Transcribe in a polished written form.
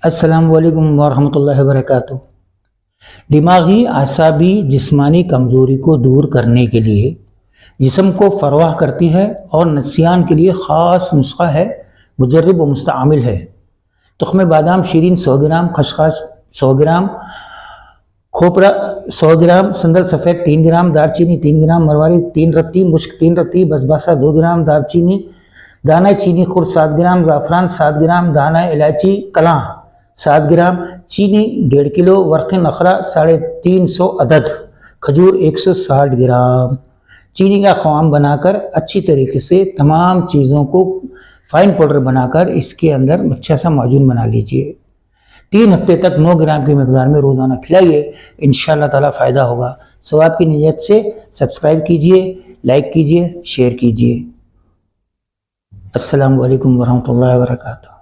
السلام علیکم ورحمۃ اللہ وبرکاتہ۔ دماغی، اعصابی، جسمانی کمزوری کو دور کرنے کے لیے جسم کو فروغ کرتی ہے اور نسیان کے لیے خاص نسخہ ہے، مجرب و مستعمل ہے۔ تخم بادام شیرین 100 گرام، خسخاس 100 گرام، کھوپرا 100 گرام، سندل سفید 3 گرام، دار چینی 3 گرام، مرواری 3 رتی، مشک 3 رتی، بسباسہ 2 گرام، دار چینی، دانہ چینی خرد 7 گرام، زعفران 7 گرام، دانہ الائچی کلاں 7 گرام، چینی 1.5 کلو، ورق نخرہ 350 عدد، کھجور 160 گرام۔ چینی کا قوام بنا کر اچھی طریقے سے تمام چیزوں کو فائن پاؤڈر بنا کر اس کے اندر اچھا سا معجون بنا لیجئے۔ 3 ہفتے تک 9 گرام کی مقدار میں روزانہ کھلائیے، انشاءاللہ تعالی فائدہ ہوگا۔ ثواب کی نیت سے سبسکرائب کیجئے، لائک کیجئے، شیئر کیجئے۔ السلام علیکم ورحمۃ اللہ وبرکاتہ۔